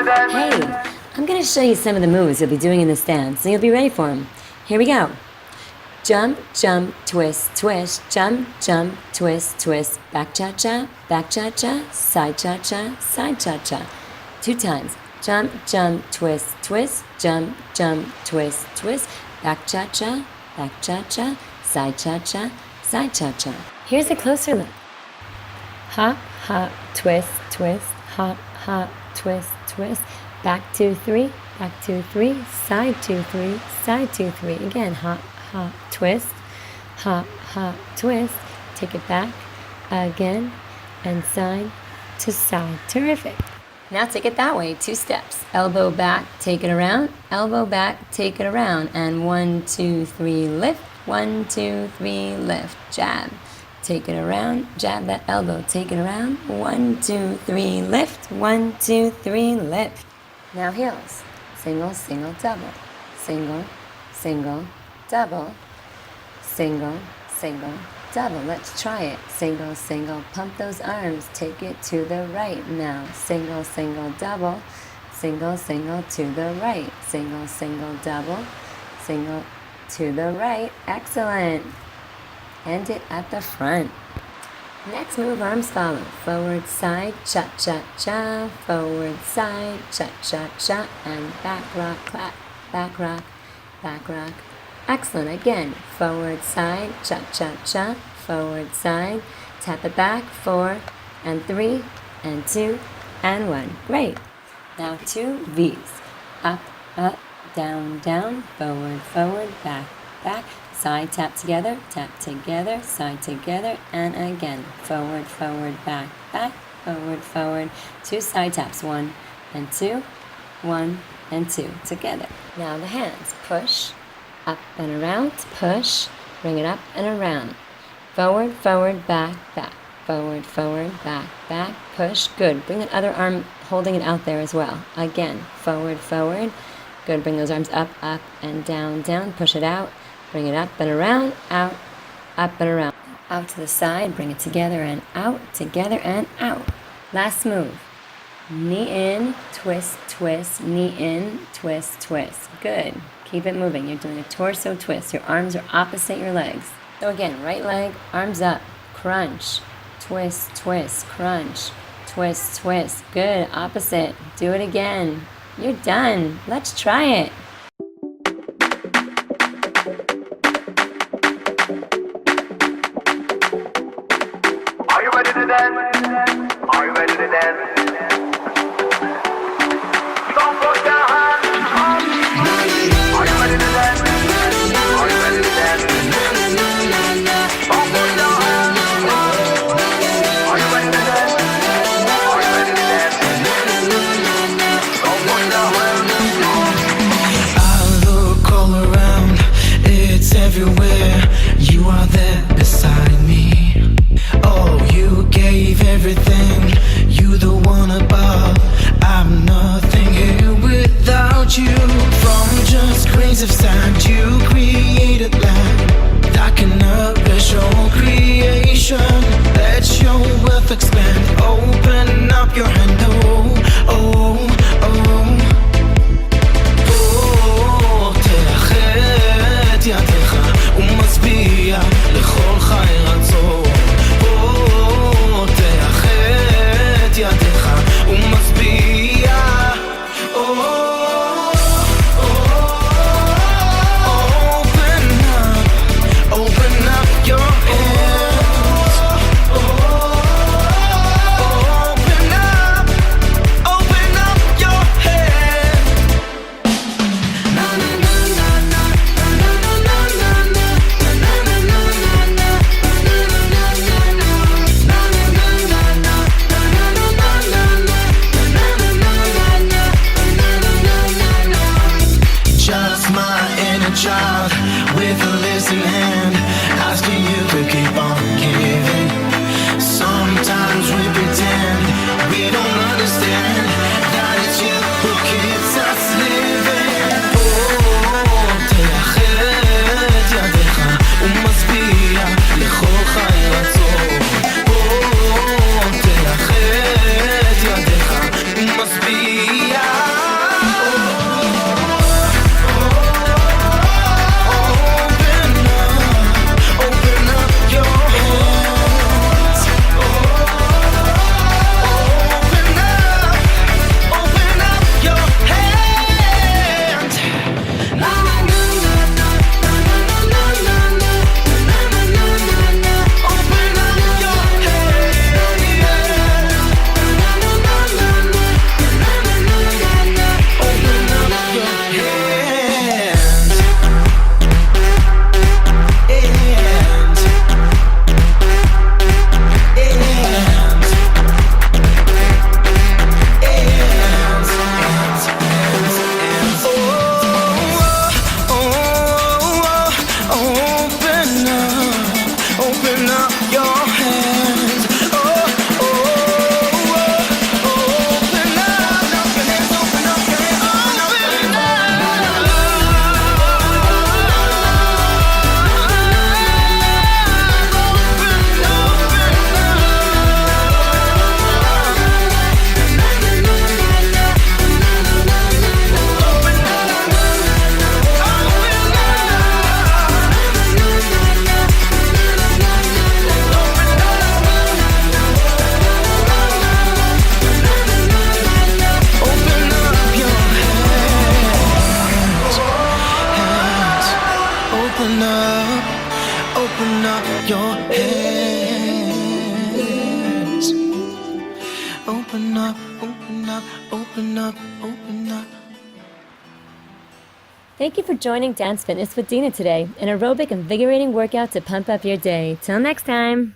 Hey, I'm going to show you some of the moves you'll be doing in this dance, and you'll be ready for them. Here we go. Jump, jump, twist, twist, jump, jump, twist, twist, back cha-cha, side cha-cha, side cha-cha. 2 times. Jump, jump, twist, twist, jump, jump, twist, twist, back cha-cha, side cha-cha, side cha-cha. Here's a closer look. Hop, hop, twist, twist, hop, hop, twist, twist, back 2, 3, back 2, 3, side 2, 3, side 2, 3. Again, hop, hop, twist, hop, hop, twist. Take it back again and side to side. Terrific. Now take it that way, 2 steps. Elbow back, take it around, elbow back, take it around, and 1, 2, 3, lift, 1, 2, 3, lift, jab. Take it around, jab that elbow, take it around, 1, 2, 3, lift, 1, 2, 3, lift. Now heels, single, single, double, single, single, double, single, single, double. Let's try it. Single, single, pump those arms, take it to the right now. Single, single, double, single, single to the right. Single, single, double, single to the right. Excellent. End it at the front. Next move, arms follow. Forward, side, cha-cha-cha. Forward, side, cha-cha-cha. And back rock, clap. Back rock, back rock. Excellent. Again, forward, side, cha-cha-cha. Forward, side. Tap it back, 4 and 3 and 2 and 1. Great. Now 2 V's. Up, up, down, down. Forward, forward, back, back. Side tap together, side together, and again. Forward, forward, back, back, forward, forward. 2 side taps, 1 and 2, 1 and 2 together. Now the hands, push, up and around, push, bring it up and around. Forward, forward, back, back, forward, forward, back, back, push. Good. Bring that other arm, holding it out there as well. Again, forward, forward. Good. Bring those arms up, up, and down, down. Push it out. Bring it up and around, out, up and around. Out to the side, bring it together and out, together and out. Last move. Knee in, twist, twist, knee in, twist, twist. Good. Keep it moving. You're doing a torso twist. Your arms are opposite your legs. So again, right leg, arms up, crunch, twist, twist, crunch, twist, twist. Good. Opposite. Do it again. You're done. Let's try it. Are you ready to dance? Don't put your hands up. Are you ready to dance? Are you ready to dance? Don't put your hands up. Are you ready to dance? Are you ready to dance? Don't put your hands up. I look all around, it's everywhere. You are there beside me. Oh, you gave everything. You the one Open up your hands. Oh, oh, oh, oh. Open up your hands. Open up your hands. Open up. Open up your hands. Open up, open up, open up, open up. Thank you for joining Dance Fitness with Dena today, an aerobic, invigorating workout to pump up your day. Till next time.